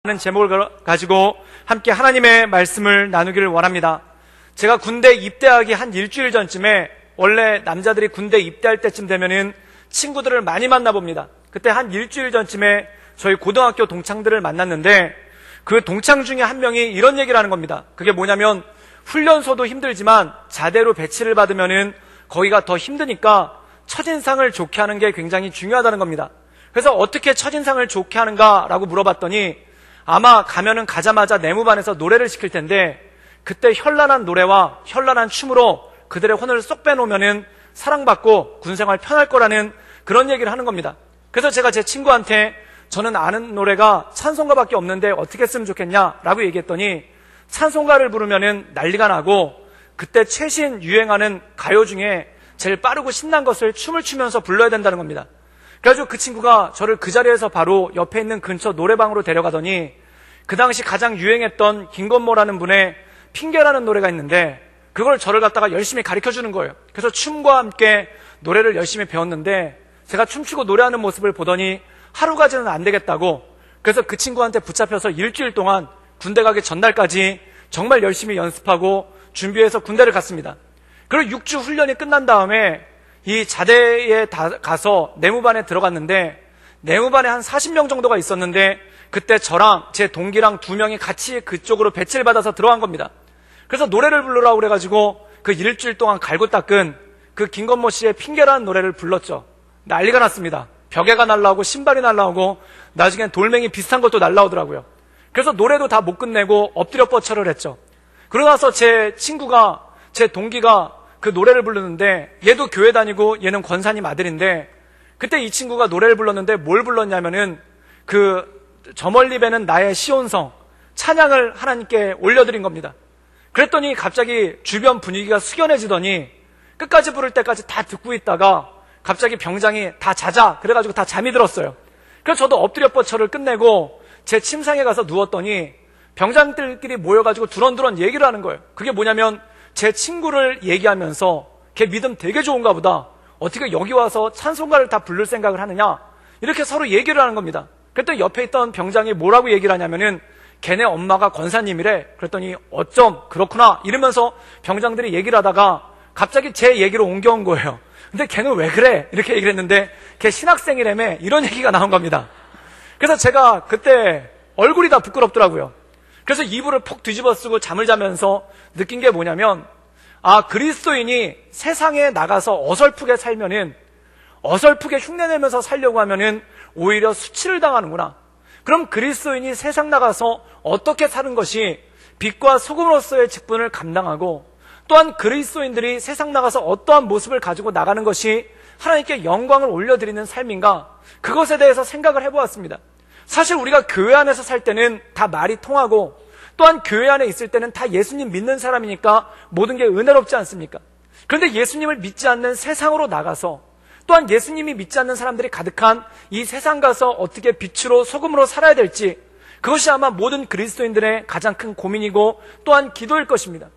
하는 제목을 가지고 함께 하나님의 말씀을 나누기를 원합니다. 제가 군대 입대하기 한 일주일 전쯤에 원래 남자들이 군대 입대할 때쯤 되면은 친구들을 많이 만나봅니다. 그때 한 일주일 전쯤에 저희 고등학교 동창들을 만났는데 그 동창 중에 한 명이 이런 얘기를 하는 겁니다. 그게 뭐냐면 훈련소도 힘들지만 자대로 배치를 받으면은 거기가 더 힘드니까 첫인상을 좋게 하는 게 굉장히 중요하다는 겁니다. 그래서 어떻게 첫인상을 좋게 하는가라고 물어봤더니 아마 가면은 가자마자 내무반에서 노래를 시킬 텐데 그때 현란한 노래와 현란한 춤으로 그들의 혼을 쏙 빼놓으면은 사랑받고 군생활 편할 거라는 그런 얘기를 하는 겁니다. 그래서 제가 제 친구한테 저는 아는 노래가 찬송가밖에 없는데 어떻게 했으면 좋겠냐라고 얘기했더니 찬송가를 부르면은 난리가 나고 그때 최신 유행하는 가요 중에 제일 빠르고 신난 것을 춤을 추면서 불러야 된다는 겁니다. 그래가지고 그 친구가 저를 그 자리에서 바로 옆에 있는 근처 노래방으로 데려가더니 그 당시 가장 유행했던 김건모라는 분의 핑계라는 노래가 있는데 그걸 저를 갖다가 열심히 가르쳐주는 거예요. 그래서 춤과 함께 노래를 열심히 배웠는데 제가 춤추고 노래하는 모습을 보더니 하루 가지는 안 되겠다고, 그래서 그 친구한테 붙잡혀서 일주일 동안 군대 가기 전날까지 정말 열심히 연습하고 준비해서 군대를 갔습니다. 그리고 6주 훈련이 끝난 다음에 이 자대에 가서 내무반에 들어갔는데 내무반에 한 40명 정도가 있었는데 그때 저랑 제 동기랑 2명이 같이 그쪽으로 배치를 받아서 들어간 겁니다. 그래서 노래를 부르라고 그래가지고 그 일주일 동안 갈고 닦은 그 김건모 씨의 핑계라는 노래를 불렀죠. 난리가 났습니다. 벽에가 날라오고 신발이 날라오고 나중엔 돌멩이 비슷한 것도 날라오더라고요. 그래서 노래도 다 못 끝내고 엎드려 뻗쳐를 했죠. 그러고 나서 제 친구가, 제 동기가 그 노래를 부르는데 얘도 교회 다니고 얘는 권사님 아들인데 그때 이 친구가 노래를 불렀는데 뭘 불렀냐면은 저 멀리 배는 나의 시온성 찬양을 하나님께 올려드린 겁니다. 그랬더니 갑자기 주변 분위기가 숙연해지더니 끝까지 부를 때까지 다 듣고 있다가 갑자기 병장이 다 자자 그래가지고 다 잠이 들었어요. 그래서 저도 엎드려 뻗쳐를 끝내고 제 침상에 가서 누웠더니 병장들끼리 모여가지고 두런두런 얘기를 하는 거예요. 그게 뭐냐면 제 친구를 얘기하면서 걔 믿음 되게 좋은가 보다, 어떻게 여기 와서 찬송가를 다 부를 생각을 하느냐, 이렇게 서로 얘기를 하는 겁니다. 그랬더니 옆에 있던 병장이 뭐라고 얘기를 하냐면은 걔네 엄마가 권사님이래. 그랬더니 어쩜 그렇구나 이러면서 병장들이 얘기를 하다가 갑자기 제 얘기로 옮겨온 거예요. 근데 걔는 왜 그래? 이렇게 얘기를 했는데 걔 신학생이라며 이런 얘기가 나온 겁니다. 그래서 제가 그때 얼굴이 다 부끄럽더라고요. 그래서 이불을 푹 뒤집어 쓰고 잠을 자면서 느낀 게 뭐냐면, 그리스도인이 세상에 나가서 어설프게 살면은, 어설프게 흉내내면서 살려고 하면은 오히려 수치를 당하는구나. 그럼 그리스도인이 세상 나가서 어떻게 사는 것이 빛과 소금으로서의 직분을 감당하고, 또한 그리스도인들이 세상 나가서 어떠한 모습을 가지고 나가는 것이 하나님께 영광을 올려드리는 삶인가, 그것에 대해서 생각을 해보았습니다. 사실 우리가 교회 안에서 살 때는 다 말이 통하고 또한 교회 안에 있을 때는 다 예수님 믿는 사람이니까 모든 게 은혜롭지 않습니까? 그런데 예수님을 믿지 않는 세상으로 나가서 또한 예수님이 믿지 않는 사람들이 가득한 이 세상 가서 어떻게 빛으로 소금으로 살아야 될지, 그것이 아마 모든 그리스도인들의 가장 큰 고민이고 또한 기도일 것입니다.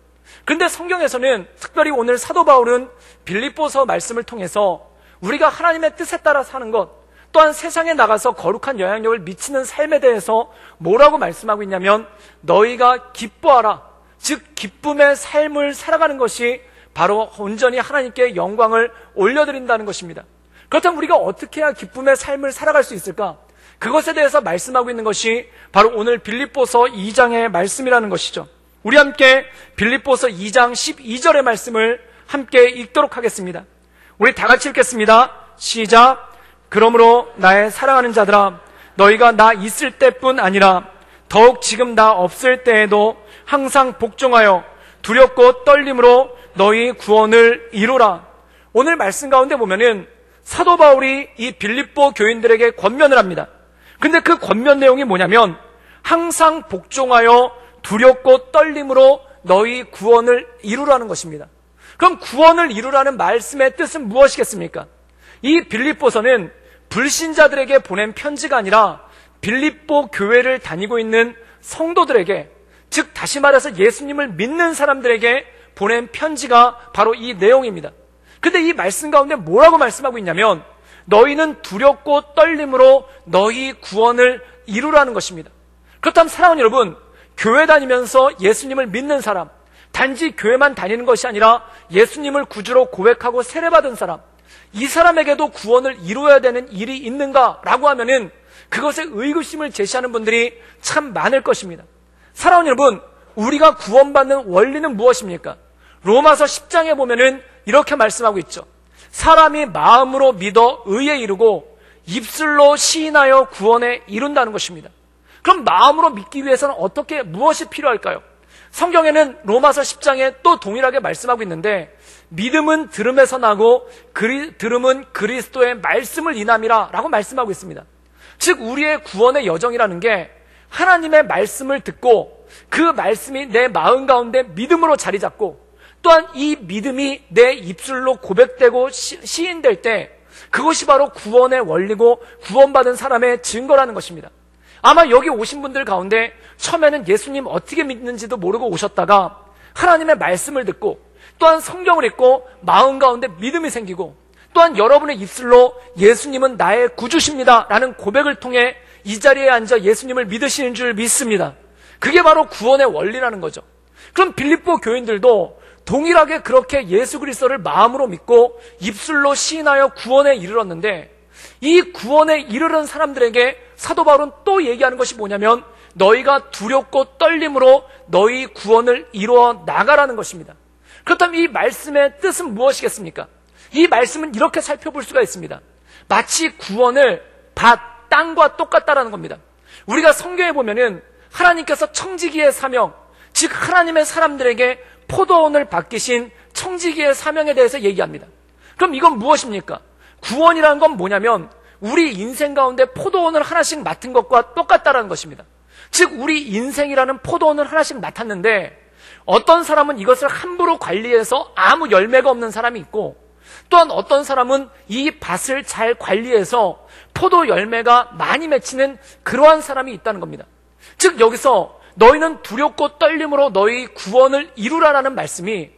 그런데 성경에서는 특별히 오늘 사도 바울은 빌립보서 말씀을 통해서 우리가 하나님의 뜻에 따라 사는 것, 또한 세상에 나가서 거룩한 영향력을 미치는 삶에 대해서 뭐라고 말씀하고 있냐면 너희가 기뻐하라, 즉 기쁨의 삶을 살아가는 것이 바로 온전히 하나님께 영광을 올려드린다는 것입니다. 그렇다면 우리가 어떻게 해야 기쁨의 삶을 살아갈 수 있을까? 그것에 대해서 말씀하고 있는 것이 바로 오늘 빌립보서 2장의 말씀이라는 것이죠. 우리 함께 빌립보서 2장 12절의 말씀을 함께 읽도록 하겠습니다. 우리 다 같이 읽겠습니다. 시작. 그러므로 나의 사랑하는 자들아, 너희가 나 있을 때뿐 아니라 더욱 지금 나 없을 때에도 항상 복종하여 두렵고 떨림으로 너희 구원을 이루라. 오늘 말씀 가운데 보면은 사도 바울이 이 빌립보 교인들에게 권면을 합니다. 근데 그 권면 내용이 뭐냐면 항상 복종하여 두렵고 떨림으로 너희 구원을 이루라는 것입니다. 그럼 구원을 이루라는 말씀의 뜻은 무엇이겠습니까? 이 빌립보서는 불신자들에게 보낸 편지가 아니라 빌립보 교회를 다니고 있는 성도들에게, 즉 다시 말해서 예수님을 믿는 사람들에게 보낸 편지가 바로 이 내용입니다. 근데 이 말씀 가운데 뭐라고 말씀하고 있냐면 너희는 두렵고 떨림으로 너희 구원을 이루라는 것입니다. 그렇다면 사랑하는 여러분, 교회 다니면서 예수님을 믿는 사람, 단지 교회만 다니는 것이 아니라 예수님을 구주로 고백하고 세례받은 사람, 이 사람에게도 구원을 이루어야 되는 일이 있는가라고 하면은 그것에 의구심을 제시하는 분들이 참 많을 것입니다. 사랑하는 여러분, 우리가 구원받는 원리는 무엇입니까? 로마서 10장에 보면은 이렇게 말씀하고 있죠. 사람이 마음으로 믿어 의에 이르고 입술로 시인하여 구원에 이룬다는 것입니다. 그럼 마음으로 믿기 위해서는 무엇이 필요할까요? 성경에는 로마서 10장에 또 동일하게 말씀하고 있는데, 믿음은 들음에서 나고 들음은 그리스도의 말씀을 인함이라 라고 말씀하고 있습니다. 즉 우리의 구원의 여정이라는 게 하나님의 말씀을 듣고 그 말씀이 내 마음 가운데 믿음으로 자리 잡고, 또한 이 믿음이 내 입술로 고백되고 시인될 때 그것이 바로 구원의 원리고 구원받은 사람의 증거라는 것입니다. 아마 여기 오신 분들 가운데 처음에는 예수님 어떻게 믿는지도 모르고 오셨다가 하나님의 말씀을 듣고 또한 성경을 읽고 마음 가운데 믿음이 생기고, 또한 여러분의 입술로 예수님은 나의 구주십니다 라는 고백을 통해 이 자리에 앉아 예수님을 믿으시는 줄 믿습니다. 그게 바로 구원의 원리라는 거죠. 그럼 빌립보 교인들도 동일하게 그렇게 예수 그리스도를 마음으로 믿고 입술로 시인하여 구원에 이르렀는데, 이 구원에 이르는 사람들에게 사도 바울은 또 얘기하는 것이 뭐냐면 너희가 두렵고 떨림으로 너희 구원을 이루어 나가라는 것입니다. 그렇다면 이 말씀의 뜻은 무엇이겠습니까? 이 말씀은 이렇게 살펴볼 수가 있습니다. 마치 구원을 땅과 똑같다라는 겁니다. 우리가 성경에 보면은 하나님께서 청지기의 사명, 즉 하나님의 사람들에게 포도원을 맡기신 청지기의 사명에 대해서 얘기합니다. 그럼 이건 무엇입니까? 구원이라는 건 뭐냐면 우리 인생 가운데 포도원을 하나씩 맡은 것과 똑같다라는 것입니다. 즉 우리 인생이라는 포도원을 하나씩 맡았는데, 어떤 사람은 이것을 함부로 관리해서 아무 열매가 없는 사람이 있고, 또한 어떤 사람은 이 밭을 잘 관리해서 포도 열매가 많이 맺히는 그러한 사람이 있다는 겁니다. 즉 여기서 너희는 두렵고 떨림으로 너희 구원을 이루라라는 말씀이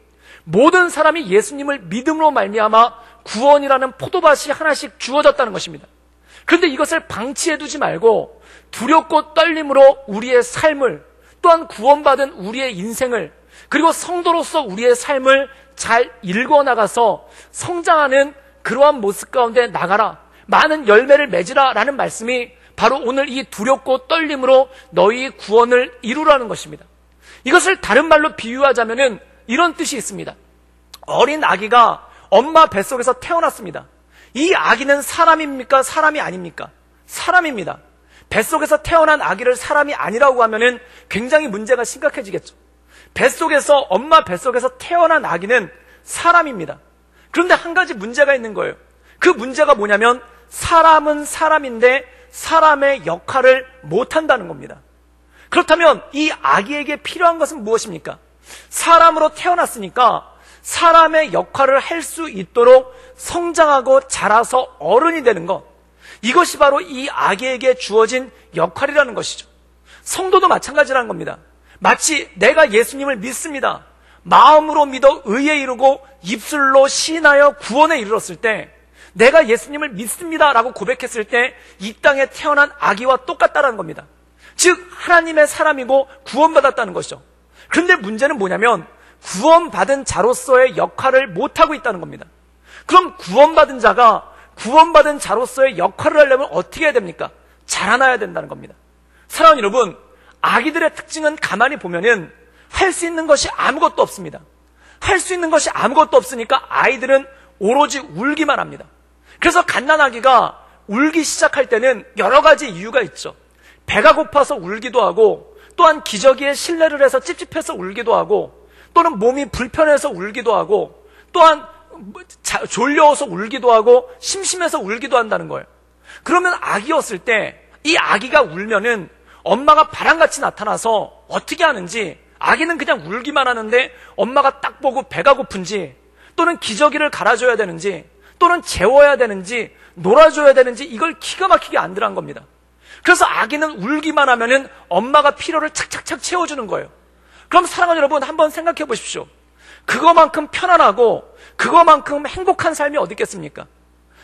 모든 사람이 예수님을 믿음으로 말미암아 구원이라는 포도밭이 하나씩 주어졌다는 것입니다. 그런데 이것을 방치해두지 말고 두렵고 떨림으로 우리의 삶을, 또한 구원받은 우리의 인생을, 그리고 성도로서 우리의 삶을 잘 읽어나가서 성장하는 그러한 모습 가운데 나가라, 많은 열매를 맺으라 라는 말씀이 바로 오늘 이 두렵고 떨림으로 너희 구원을 이루라는 것입니다. 이것을 다른 말로 비유하자면 이런 뜻이 있습니다. 어린 아기가 엄마 뱃속에서 태어났습니다. 이 아기는 사람입니까? 사람이 아닙니까? 사람입니다. 뱃속에서 태어난 아기를 사람이 아니라고 하면 굉장히 문제가 심각해지겠죠. 엄마 뱃속에서 태어난 아기는 사람입니다. 그런데 한 가지 문제가 있는 거예요. 그 문제가 뭐냐면 사람은 사람인데 사람의 역할을 못한다는 겁니다. 그렇다면 이 아기에게 필요한 것은 무엇입니까? 사람으로 태어났으니까 사람의 역할을 할 수 있도록 성장하고 자라서 어른이 되는 것, 이것이 바로 이 아기에게 주어진 역할이라는 것이죠. 성도도 마찬가지라는 겁니다. 마치 내가 예수님을 믿습니다, 마음으로 믿어 의에 이르고 입술로 시인하여 구원에 이르렀을 때, 내가 예수님을 믿습니다 라고 고백했을 때 이 땅에 태어난 아기와 똑같다는 겁니다. 즉 하나님의 사람이고 구원받았다는 것이죠. 그런데 문제는 뭐냐면 구원받은 자로서의 역할을 못하고 있다는 겁니다. 그럼 구원받은 자가 구원받은 자로서의 역할을 하려면 어떻게 해야 됩니까? 자라나야 된다는 겁니다. 사랑하는 여러분, 아기들의 특징은 가만히 보면은 할 수 있는 것이 아무것도 없습니다. 할 수 있는 것이 아무것도 없으니까 아이들은 오로지 울기만 합니다. 그래서 갓난아기가 울기 시작할 때는 여러 가지 이유가 있죠. 배가 고파서 울기도 하고, 또한 기저귀에 실내를 해서 찝찝해서 울기도 하고, 또는 몸이 불편해서 울기도 하고, 또한 졸려서 울기도 하고, 심심해서 울기도 한다는 거예요. 그러면 아기였을 때 이 아기가 울면은 엄마가 바람같이 나타나서 어떻게 하는지, 아기는 그냥 울기만 하는데 엄마가 딱 보고 배가 고픈지, 또는 기저귀를 갈아줘야 되는지, 또는 재워야 되는지, 놀아줘야 되는지, 이걸 기가 막히게 안들한 겁니다. 그래서 아기는 울기만 하면은 엄마가 필요를 착착착 채워주는 거예요. 그럼 사랑하는 여러분, 한번 생각해 보십시오. 그거만큼 편안하고 그거만큼 행복한 삶이 어디 있겠습니까?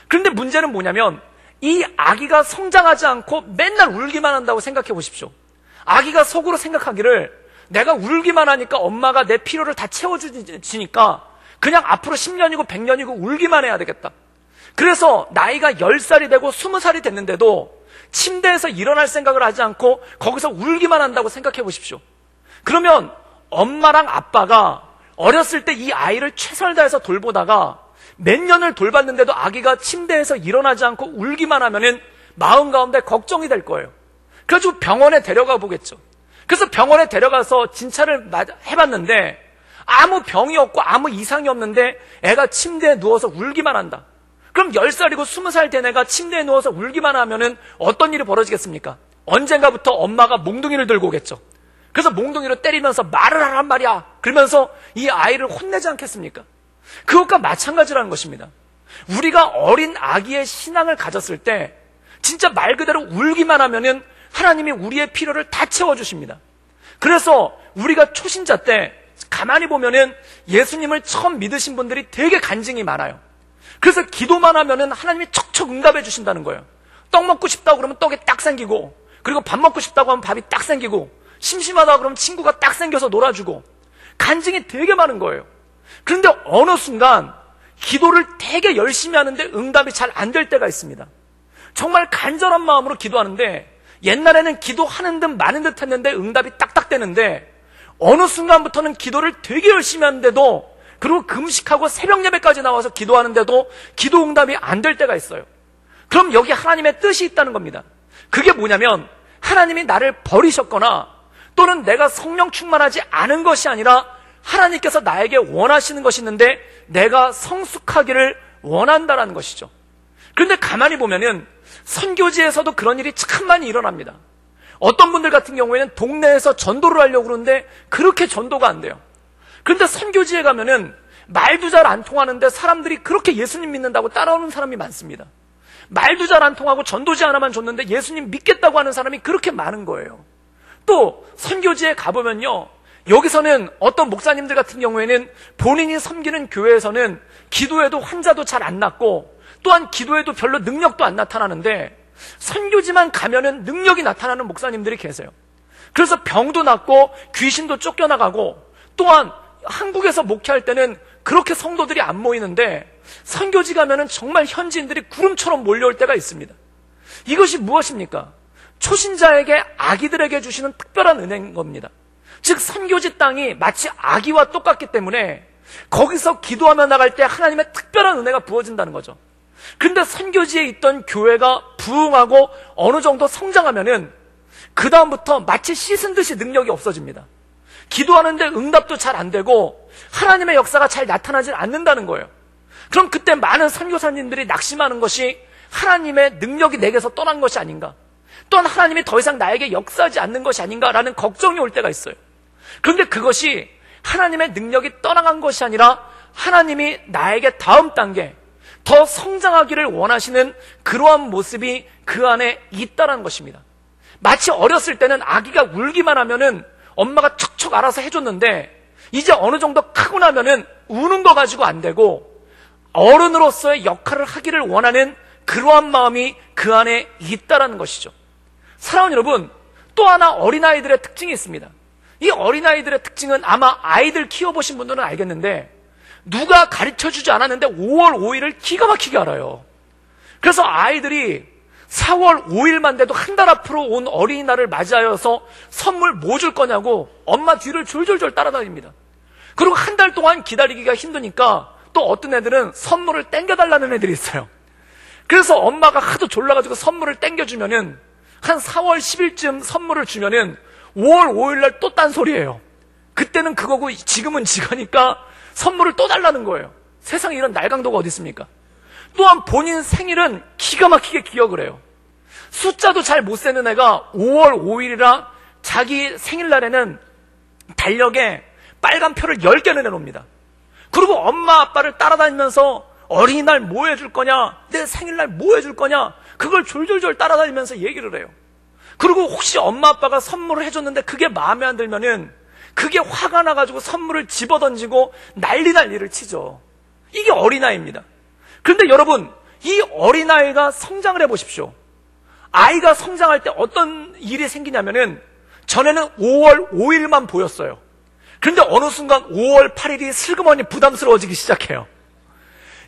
그런데 문제는 뭐냐면 이 아기가 성장하지 않고 맨날 울기만 한다고 생각해 보십시오. 아기가 속으로 생각하기를 내가 울기만 하니까 엄마가 내 필요를 다 채워주니까 그냥 앞으로 10년이고 100년이고 울기만 해야 되겠다. 그래서 나이가 10살이 되고 20살이 됐는데도 침대에서 일어날 생각을 하지 않고 거기서 울기만 한다고 생각해 보십시오. 그러면 엄마랑 아빠가 어렸을 때 이 아이를 최선을 다해서 돌보다가 몇 년을 돌봤는데도 아기가 침대에서 일어나지 않고 울기만 하면은 마음 가운데 걱정이 될 거예요. 그래가지고 병원에 데려가 보겠죠. 그래서 병원에 데려가서 진찰을 해봤는데 아무 병이 없고 아무 이상이 없는데 애가 침대에 누워서 울기만 한다. 그럼 10살이고 20살 된 애가 침대에 누워서 울기만 하면은 어떤 일이 벌어지겠습니까? 언젠가부터 엄마가 몽둥이를 들고 오겠죠. 그래서 몽둥이로 때리면서 말을 하란 말이야. 그러면서 이 아이를 혼내지 않겠습니까? 그것과 마찬가지라는 것입니다. 우리가 어린 아기의 신앙을 가졌을 때 진짜 말 그대로 울기만 하면은 하나님이 우리의 필요를 다 채워주십니다. 그래서 우리가 초신자 때 가만히 보면은 예수님을 처음 믿으신 분들이 되게 간증이 많아요. 그래서 기도만 하면은 하나님이 척척 응답해 주신다는 거예요. 떡 먹고 싶다고 그러면 떡이 딱 생기고, 그리고 밥 먹고 싶다고 하면 밥이 딱 생기고, 심심하다 그러면 친구가 딱 생겨서 놀아주고, 간증이 되게 많은 거예요. 그런데 어느 순간 기도를 되게 열심히 하는데 응답이 잘 안 될 때가 있습니다. 정말 간절한 마음으로 기도하는데 옛날에는 기도하는 듯 마는 듯 했는데 응답이 딱딱 되는데 어느 순간부터는 기도를 되게 열심히 하는데도, 그리고 금식하고 새벽 예배까지 나와서 기도하는데도 기도 응답이 안 될 때가 있어요. 그럼 여기 하나님의 뜻이 있다는 겁니다. 그게 뭐냐면 하나님이 나를 버리셨거나 또는 내가 성령 충만하지 않은 것이 아니라 하나님께서 나에게 원하시는 것이 있는데 내가 성숙하기를 원한다라는 것이죠. 그런데 가만히 보면은 선교지에서도 그런 일이 참 많이 일어납니다. 어떤 분들 같은 경우에는 동네에서 전도를 하려고 그러는데 그렇게 전도가 안 돼요. 그런데 선교지에 가면은 말도 잘 안 통하는데 사람들이 그렇게 예수님 믿는다고 따라오는 사람이 많습니다. 말도 잘 안 통하고 전도지 하나만 줬는데 예수님 믿겠다고 하는 사람이 그렇게 많은 거예요. 또 선교지에 가보면요, 여기서는 어떤 목사님들 같은 경우에는 본인이 섬기는 교회에서는 기도해도 환자도 잘 안 낫고 또한 기도해도 별로 능력도 안 나타나는데 선교지만 가면은 능력이 나타나는 목사님들이 계세요. 그래서 병도 낫고 귀신도 쫓겨나가고, 또한 한국에서 목회할 때는 그렇게 성도들이 안 모이는데 선교지 가면은 정말 현지인들이 구름처럼 몰려올 때가 있습니다. 이것이 무엇입니까? 초신자에게 아기들에게 주시는 특별한 은혜인 겁니다. 즉 선교지 땅이 마치 아기와 똑같기 때문에 거기서 기도하며 나갈 때 하나님의 특별한 은혜가 부어진다는 거죠. 그런데 선교지에 있던 교회가 부흥하고 어느 정도 성장하면은 그 다음부터 마치 씻은 듯이 능력이 없어집니다. 기도하는데 응답도 잘 안 되고 하나님의 역사가 잘 나타나질 않는다는 거예요. 그럼 그때 많은 선교사님들이 낙심하는 것이 하나님의 능력이 내게서 떠난 것이 아닌가, 또한 하나님이 더 이상 나에게 역사하지 않는 것이 아닌가라는 걱정이 올 때가 있어요. 그런데 그것이 하나님의 능력이 떠나간 것이 아니라 하나님이 나에게 다음 단계 더 성장하기를 원하시는 그러한 모습이 그 안에 있다는 것입니다. 마치 어렸을 때는 아기가 울기만 하면은 엄마가 척척 알아서 해줬는데 이제 어느 정도 크고 나면은 우는 거 가지고 안 되고 어른으로서의 역할을 하기를 원하는 그러한 마음이 그 안에 있다는 것이죠. 사랑하는 여러분, 또 하나 어린아이들의 특징이 있습니다. 이 어린아이들의 특징은 아마 아이들 키워보신 분들은 알겠는데 누가 가르쳐주지 않았는데 5월 5일을 기가 막히게 알아요. 그래서 아이들이 4월 5일만 돼도 한 달 앞으로 온 어린이날을 맞이하여서 선물 뭐 줄 거냐고 엄마 뒤를 졸졸졸 따라다닙니다. 그리고 한 달 동안 기다리기가 힘드니까 또 어떤 애들은 선물을 땡겨달라는 애들이 있어요. 그래서 엄마가 하도 졸라가지고 선물을 땡겨주면은 한 4월 10일쯤 선물을 주면은 5월 5일날 또 딴소리예요. 그때는 그거고 지금은 지가니까 선물을 또 달라는 거예요. 세상에 이런 날강도가 어디 있습니까? 또한 본인 생일은 기가 막히게 기억을 해요. 숫자도 잘 못 세는 애가 5월 5일이라 자기 생일날에는 달력에 빨간 표를 10개는 해놓습니다. 그리고 엄마 아빠를 따라다니면서 어린이날 뭐 해줄 거냐, 내 생일날 뭐 해줄 거냐, 그걸 졸졸졸 따라다니면서 얘기를 해요. 그리고 혹시 엄마 아빠가 선물을 해줬는데 그게 마음에 안 들면은 그게 화가 나가지고 선물을 집어던지고 난리를 치죠. 이게 어린아이입니다. 그런데 여러분, 이 어린아이가 성장을 해보십시오. 아이가 성장할 때 어떤 일이 생기냐면은 전에는 5월 5일만 보였어요. 그런데 어느 순간 5월 8일이 슬그머니 부담스러워지기 시작해요.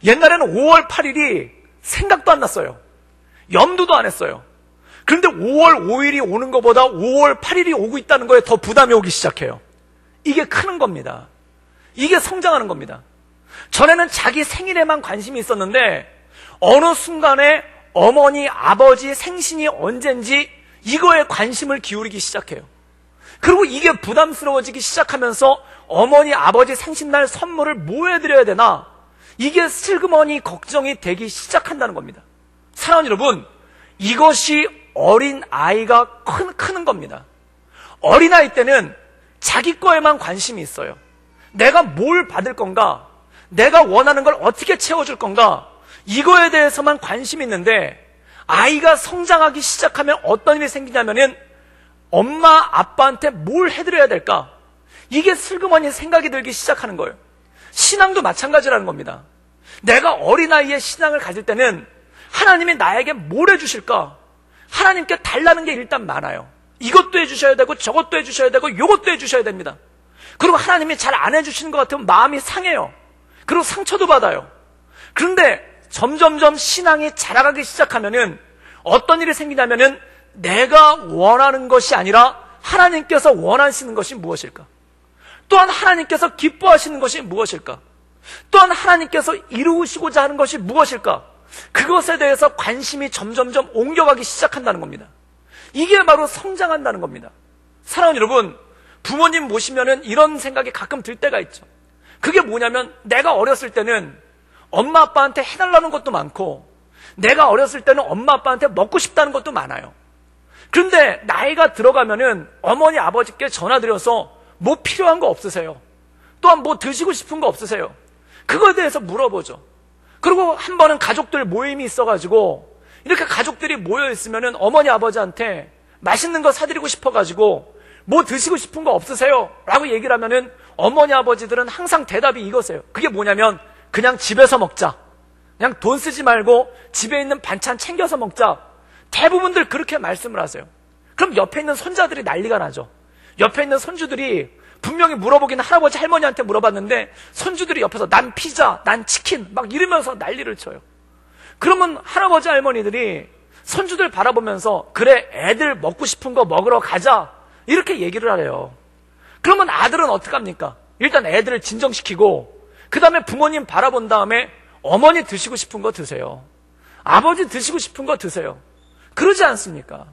옛날에는 5월 8일이 생각도 안 났어요. 염두도 안 했어요. 그런데 5월 5일이 오는 것보다 5월 8일이 오고 있다는 거에 더 부담이 오기 시작해요. 이게 크는 겁니다. 이게 성장하는 겁니다. 전에는 자기 생일에만 관심이 있었는데 어느 순간에 어머니, 아버지 생신이 언젠지 이거에 관심을 기울이기 시작해요. 그리고 이게 부담스러워지기 시작하면서 어머니, 아버지 생신날 선물을 뭐 해드려야 되나? 이게 슬그머니 걱정이 되기 시작한다는 겁니다. 사랑하는 여러분, 이것이 어린 아이가 크는 겁니다. 어린아이 때는 자기 거에만 관심이 있어요. 내가 뭘 받을 건가? 내가 원하는 걸 어떻게 채워줄 건가? 이거에 대해서만 관심이 있는데 아이가 성장하기 시작하면 어떤 일이 생기냐면은 엄마, 아빠한테 뭘 해드려야 될까? 이게 슬그머니 생각이 들기 시작하는 거예요. 신앙도 마찬가지라는 겁니다. 내가 어린아이의 신앙을 가질 때는 하나님이 나에게 뭘 해주실까? 하나님께 달라는 게 일단 많아요. 이것도 해주셔야 되고 저것도 해주셔야 되고 이것도 해주셔야 됩니다. 그리고 하나님이 잘 안 해주시는 것 같으면 마음이 상해요. 그리고 상처도 받아요. 그런데 점점점 신앙이 자라가기 시작하면은 어떤 일이 생기냐면은 내가 원하는 것이 아니라 하나님께서 원하시는 것이 무엇일까? 또한 하나님께서 기뻐하시는 것이 무엇일까? 또한 하나님께서 이루시고자 하는 것이 무엇일까? 그것에 대해서 관심이 점점점 옮겨가기 시작한다는 겁니다. 이게 바로 성장한다는 겁니다. 사랑하는 여러분, 부모님 모시면은 이런 생각이 가끔 들 때가 있죠. 그게 뭐냐면 내가 어렸을 때는 엄마 아빠한테 해달라는 것도 많고 내가 어렸을 때는 엄마 아빠한테 먹고 싶다는 것도 많아요. 그런데 나이가 들어가면은 어머니 아버지께 전화드려서 뭐 필요한 거 없으세요? 또한 뭐 드시고 싶은 거 없으세요? 그거에 대해서 물어보죠. 그리고 한 번은 가족들 모임이 있어가지고 이렇게 가족들이 모여있으면은 어머니 아버지한테 맛있는 거 사드리고 싶어가지고 뭐 드시고 싶은 거 없으세요? 라고 얘기를 하면은 어머니 아버지들은 항상 대답이 이거세요. 그게 뭐냐면 그냥 집에서 먹자. 그냥 돈 쓰지 말고 집에 있는 반찬 챙겨서 먹자. 대부분들 그렇게 말씀을 하세요. 그럼 옆에 있는 손자들이 난리가 나죠. 옆에 있는 손주들이 분명히 물어보긴 할아버지 할머니한테 물어봤는데 손주들이 옆에서 난 피자, 난 치킨 막 이러면서 난리를 쳐요. 그러면 할아버지 할머니들이 손주들 바라보면서 그래 애들 먹고 싶은 거 먹으러 가자 이렇게 얘기를 하래요. 그러면 아들은 어떡합니까? 일단 애들을 진정시키고 그 다음에 부모님 바라본 다음에 어머니 드시고 싶은 거 드세요. 아버지 드시고 싶은 거 드세요. 그러지 않습니까?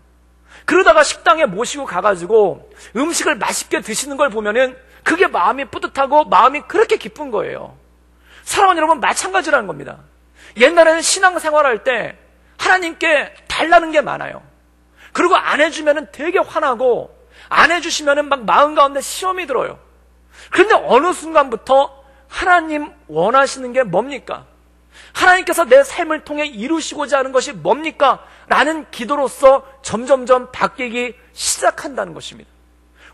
그러다가 식당에 모시고 가가지고 음식을 맛있게 드시는 걸 보면은 그게 마음이 뿌듯하고 마음이 그렇게 기쁜 거예요. 사랑하는 여러분, 마찬가지라는 겁니다. 옛날에는 신앙생활할 때 하나님께 달라는 게 많아요. 그리고 안 해주면은 되게 화나고 안 해주시면은 막 마음 가운데 시험이 들어요. 그런데 어느 순간부터 하나님 원하시는 게 뭡니까? 하나님께서 내 삶을 통해 이루시고자 하는 것이 뭡니까? 라는 기도로서 점점점 바뀌기 시작한다는 것입니다.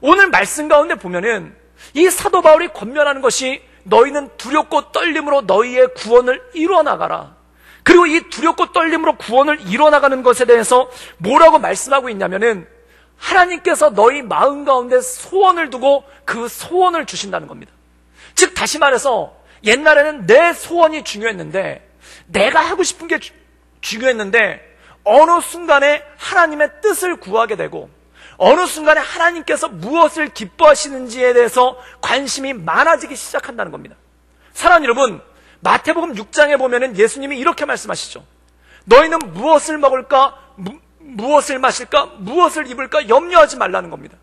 오늘 말씀 가운데 보면은 이 사도 바울이 권면하는 것이 너희는 두렵고 떨림으로 너희의 구원을 이루어나가라. 그리고 이 두렵고 떨림으로 구원을 이루어나가는 것에 대해서 뭐라고 말씀하고 있냐면은 하나님께서 너희 마음 가운데 소원을 두고 그 소원을 주신다는 겁니다. 즉 다시 말해서 옛날에는 내 소원이 중요했는데 내가 하고 싶은 게 중요했는데 어느 순간에 하나님의 뜻을 구하게 되고 어느 순간에 하나님께서 무엇을 기뻐하시는지에 대해서 관심이 많아지기 시작한다는 겁니다. 사랑하는 여러분, 마태복음 6장에 보면은 예수님이 이렇게 말씀하시죠. 너희는 무엇을 먹을까, 무엇을 마실까, 무엇을 입을까 염려하지 말라는 겁니다.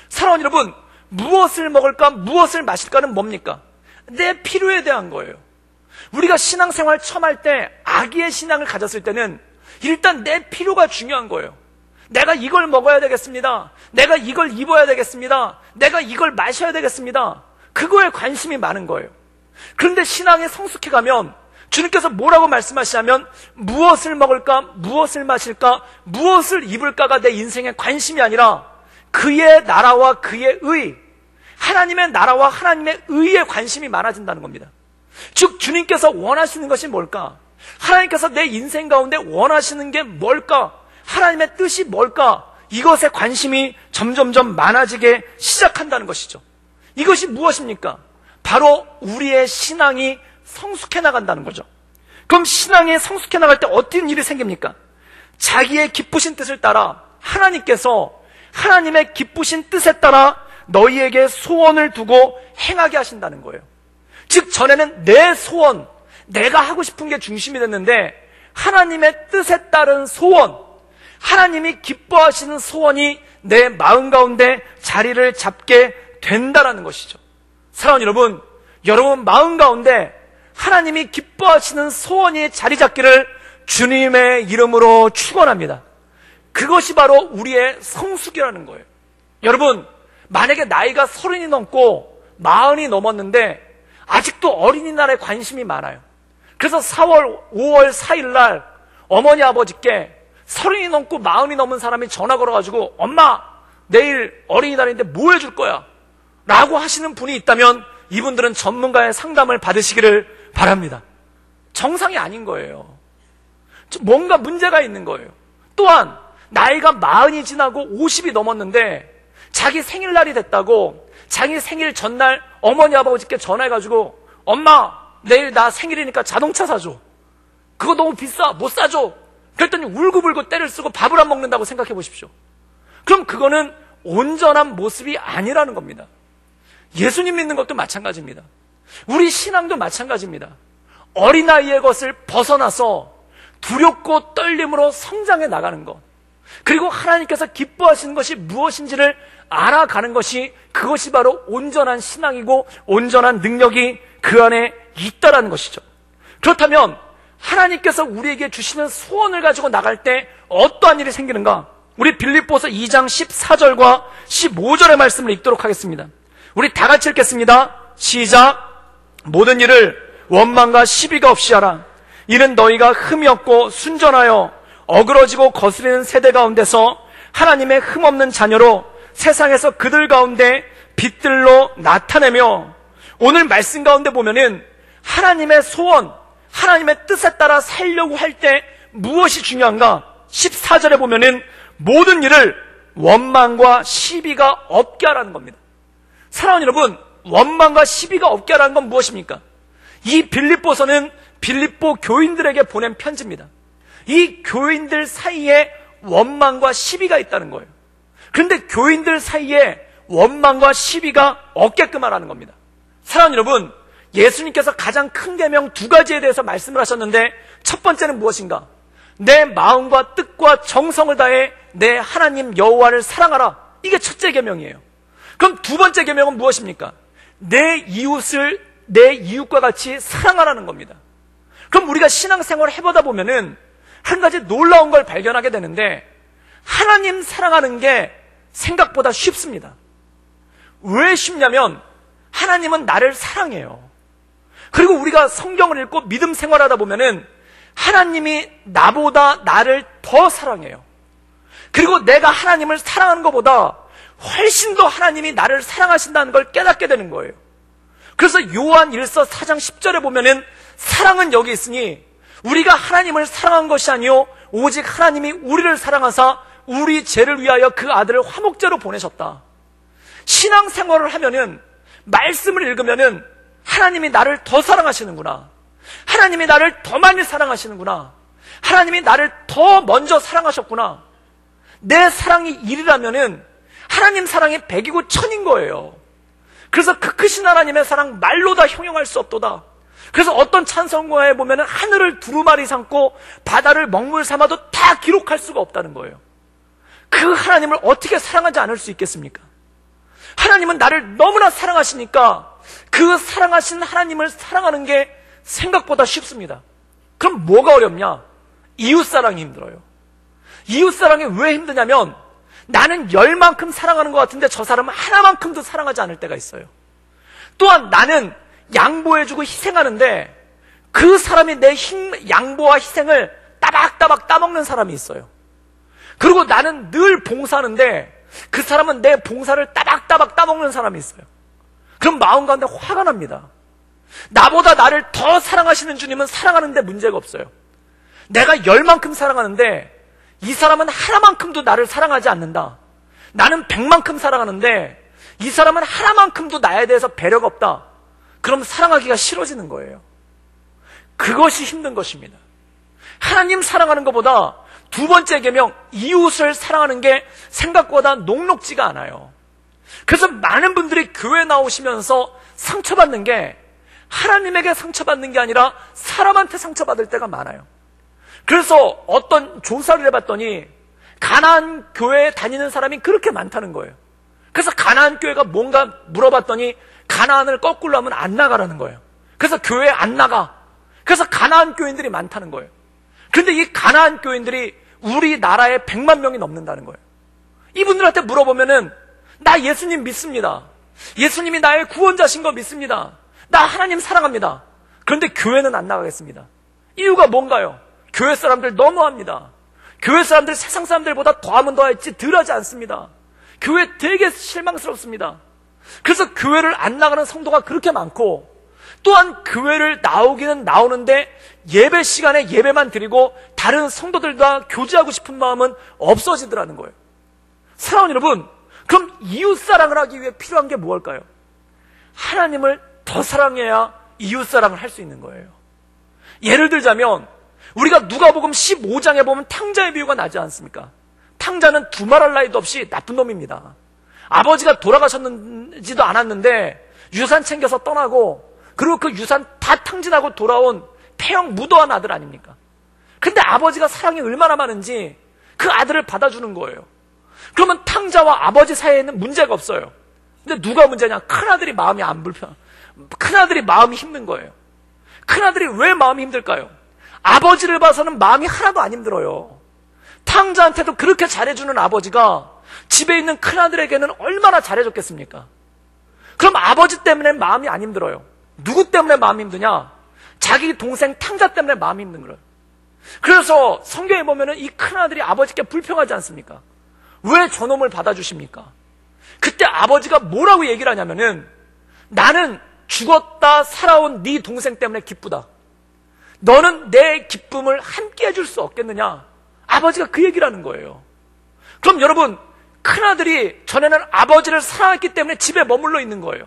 사랑하는 여러분, 무엇을 먹을까, 무엇을 마실까는 뭡니까? 내 필요에 대한 거예요. 우리가 신앙생활 처음 할 때 아기의 신앙을 가졌을 때는 일단 내 필요가 중요한 거예요. 내가 이걸 먹어야 되겠습니다. 내가 이걸 입어야 되겠습니다. 내가 이걸 마셔야 되겠습니다. 그거에 관심이 많은 거예요. 그런데 신앙에 성숙해가면 주님께서 뭐라고 말씀하시냐면 무엇을 먹을까, 무엇을 마실까, 무엇을 입을까가 내 인생의 관심이 아니라 그의 나라와 그의 의, 하나님의 나라와 하나님의 의에 관심이 많아진다는 겁니다. 즉 주님께서 원하시는 것이 뭘까? 하나님께서 내 인생 가운데 원하시는 게 뭘까? 하나님의 뜻이 뭘까? 이것에 관심이 점점점 많아지게 시작한다는 것이죠. 이것이 무엇입니까? 바로 우리의 신앙이 성숙해 나간다는 거죠. 그럼 신앙이 성숙해 나갈 때 어떤 일이 생깁니까? 자기의 기쁘신 뜻을 따라 하나님께서 하나님의 기쁘신 뜻에 따라 너희에게 소원을 두고 행하게 하신다는 거예요. 즉 전에는 내 소원, 내가 하고 싶은 게 중심이 됐는데 하나님의 뜻에 따른 소원, 하나님이 기뻐하시는 소원이 내 마음 가운데 자리를 잡게 된다라는 것이죠. 사랑하는 여러분, 여러분 마음 가운데 하나님이 기뻐하시는 소원이 자리 잡기를 주님의 이름으로 축원합니다. 그것이 바로 우리의 성숙이라는 거예요. 여러분, 만약에 나이가 30이 넘고 40이 넘었는데 아직도 어린이날에 관심이 많아요. 그래서 4월, 5월 4일 날 어머니 아버지께 30이 넘고 40이 넘은 사람이 전화 걸어가지고 엄마 내일 어린이날인데 뭐 해줄 거야? 라고 하시는 분이 있다면 이분들은 전문가의 상담을 받으시기를 바랍니다. 정상이 아닌 거예요. 뭔가 문제가 있는 거예요. 또한 나이가 40이 지나고 50이 넘었는데 자기 생일날이 됐다고 자기 생일 전날 어머니 아버지께 전화해가지고 엄마 내일 나 생일이니까 자동차 사줘. 그거 너무 비싸 못 사줘. 그랬더니 울고불고 때를 쓰고 밥을 안 먹는다고 생각해 보십시오. 그럼 그거는 온전한 모습이 아니라는 겁니다. 예수님 믿는 것도 마찬가지입니다. 우리 신앙도 마찬가지입니다. 어린아이의 것을 벗어나서 두렵고 떨림으로 성장해 나가는 것, 그리고 하나님께서 기뻐하시는 것이 무엇인지를 알아가는 것이, 그것이 바로 온전한 신앙이고 온전한 능력이 그 안에 있다라는 것이죠. 그렇다면 하나님께서 우리에게 주시는 소원을 가지고 나갈 때 어떠한 일이 생기는가? 우리 빌립보서 2장 14절과 15절의 말씀을 읽도록 하겠습니다. 우리 다 같이 읽겠습니다. 시작. 모든 일을 원망과 시비가 없이 하라. 이는 너희가 흠이 없고 순전하여 어그러지고 거스리는 세대 가운데서 하나님의 흠없는 자녀로 세상에서 그들 가운데 빛들로 나타내며, 오늘 말씀 가운데 보면은 하나님의 소원, 하나님의 뜻에 따라 살려고 할 때 무엇이 중요한가? 14절에 보면은 모든 일을 원망과 시비가 없게 하라는 겁니다. 사랑하는 여러분, 원망과 시비가 없게 하라는 건 무엇입니까? 이 빌립보서는 빌립보 교인들에게 보낸 편지입니다. 이 교인들 사이에 원망과 시비가 있다는 거예요. 그런데 교인들 사이에 원망과 시비가 없게끔 하라는 겁니다. 사랑하는 여러분, 예수님께서 가장 큰 계명 2가지에 대해서 말씀을 하셨는데, 첫 번째는 무엇인가? 내 마음과 뜻과 정성을 다해 내 하나님 여호와를 사랑하라. 이게 첫째 계명이에요. 그럼 두 번째 계명은 무엇입니까? 내 이웃을 내 이웃과 같이 사랑하라는 겁니다. 그럼 우리가 신앙생활을 해보다 보면은 한 가지 놀라운 걸 발견하게 되는데, 하나님 사랑하는 게 생각보다 쉽습니다. 왜 쉽냐면 하나님은 나를 사랑해요. 그리고 우리가 성경을 읽고 믿음 생활하다 보면은 하나님이 나보다 나를 더 사랑해요. 그리고 내가 하나님을 사랑하는 것보다 훨씬 더 하나님이 나를 사랑하신다는 걸 깨닫게 되는 거예요. 그래서 요한 1서 4장 10절에 보면은 사랑은 여기 있으니 우리가 하나님을 사랑한 것이 아니요 오직 하나님이 우리를 사랑하사 우리 죄를 위하여 그 아들을 화목제로 보내셨다. 신앙생활을 하면은, 말씀을 읽으면은 하나님이 나를 더 사랑하시는구나, 하나님이 나를 더 많이 사랑하시는구나, 하나님이 나를 더 먼저 사랑하셨구나, 내 사랑이 1이라면은 하나님 사랑이 100이고 1000인 거예요. 그래서 그 크신 하나님의 사랑 말로 다 형용할 수 없도다. 그래서 어떤 찬송가에 보면은 하늘을 두루마리 삼고 바다를 먹물 삼아도 다 기록할 수가 없다는 거예요. 그 하나님을 어떻게 사랑하지 않을 수 있겠습니까? 하나님은 나를 너무나 사랑하시니까 그 사랑하신 하나님을 사랑하는 게 생각보다 쉽습니다. 그럼 뭐가 어렵냐? 이웃사랑이 힘들어요. 이웃사랑이 왜 힘드냐면, 나는 10만큼 사랑하는 것 같은데 저 사람은 하나만큼도 사랑하지 않을 때가 있어요. 또한 나는 양보해주고 희생하는데 그 사람이 내 양보와 희생을 따박따박 따먹는 사람이 있어요. 그리고 나는 늘 봉사하는데 그 사람은 내 봉사를 따박따박 따먹는 사람이 있어요. 그럼 마음 가운데 화가 납니다. 나보다 나를 더 사랑하시는 주님은 사랑하는데 문제가 없어요. 내가 10만큼 사랑하는데 이 사람은 하나만큼도 나를 사랑하지 않는다. 나는 100만큼 사랑하는데 이 사람은 하나만큼도 나에 대해서 배려가 없다. 그럼 사랑하기가 싫어지는 거예요. 그것이 힘든 것입니다. 하나님 사랑하는 것보다 두 번째 계명, 이웃을 사랑하는 게 생각보다 녹록지가 않아요. 그래서 많은 분들이 교회 나오시면서 상처받는 게 하나님에게 상처받는 게 아니라 사람한테 상처받을 때가 많아요. 그래서 어떤 조사를 해봤더니 가나안 교회에 다니는 사람이 그렇게 많다는 거예요. 그래서 가나안 교회가 뭔가 물어봤더니 가나안을 거꾸로 하면 안 나가라는 거예요. 그래서 교회에 안 나가. 그래서 가나안 교인들이 많다는 거예요. 그런데 이 가나안 교인들이 우리나라에 100만 명이 넘는다는 거예요. 이분들한테 물어보면은 나 예수님 믿습니다. 예수님이 나의 구원자신 거 믿습니다. 나 하나님 사랑합니다. 그런데 교회는 안 나가겠습니다. 이유가 뭔가요? 교회 사람들 너무합니다. 교회 사람들 세상 사람들보다 더하면 더할지 덜하지 않습니다. 교회 되게 실망스럽습니다. 그래서 교회를 안 나가는 성도가 그렇게 많고, 또한 교회를 나오기는 나오는데 예배 시간에 예배만 드리고 다른 성도들과 교제하고 싶은 마음은 없어지더라는 거예요. 사랑하는 여러분, 그럼 이웃사랑을 하기 위해 필요한 게 무엇일까요? 하나님을 더 사랑해야 이웃사랑을 할 수 있는 거예요. 예를 들자면 우리가 누가복음 15장에 보면 탕자의 비유가 나지 않습니까? 탕자는 두말할 나위도 없이 나쁜 놈입니다. 아버지가 돌아가셨는지도 않았는데 유산 챙겨서 떠나고, 그리고 그 유산 다 탕진하고 돌아온 폐영 무도한 아들 아닙니까? 근데 아버지가 사랑이 얼마나 많은지 그 아들을 받아주는 거예요. 그러면 탕자와 아버지 사이에는 문제가 없어요. 근데 누가 문제냐? 큰아들이 마음이 안 불편, 큰아들이 마음이 힘든 거예요. 큰아들이 왜 마음이 힘들까요? 아버지를 봐서는 마음이 하나도 안 힘들어요. 탕자한테도 그렇게 잘해주는 아버지가 집에 있는 큰아들에게는 얼마나 잘해줬겠습니까? 그럼 아버지 때문에 마음이 안 힘들어요. 누구 때문에 마음이 힘드냐? 자기 동생 탕자 때문에 마음이 힘든 거예요. 그래서 성경에 보면은 이 큰아들이 아버지께 불평하지 않습니까? 왜 저놈을 받아주십니까? 그때 아버지가 뭐라고 얘기를 하냐면은, 나는 죽었다 살아온 네 동생 때문에 기쁘다. 너는 내 기쁨을 함께 해줄 수 없겠느냐? 아버지가 그 얘기를 하는 거예요. 그럼 여러분, 큰아들이 전에는 아버지를 사랑했기 때문에 집에 머물러 있는 거예요.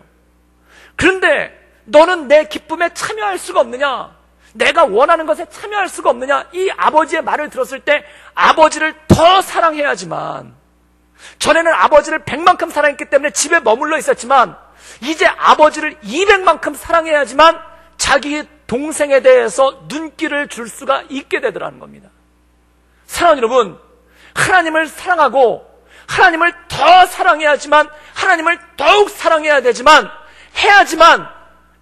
그런데 너는 내 기쁨에 참여할 수가 없느냐? 내가 원하는 것에 참여할 수가 없느냐? 이 아버지의 말을 들었을 때 아버지를 더 사랑해야지만, 전에는 아버지를 100만큼 사랑했기 때문에 집에 머물러 있었지만 이제 아버지를 200만큼 사랑해야지만 자기 동생에 대해서 눈길을 줄 수가 있게 되더라는 겁니다. 사랑하는 여러분, 하나님을 사랑하고 하나님을 더 사랑해야지만, 하나님을 더욱 사랑해야 되지만, 해야지만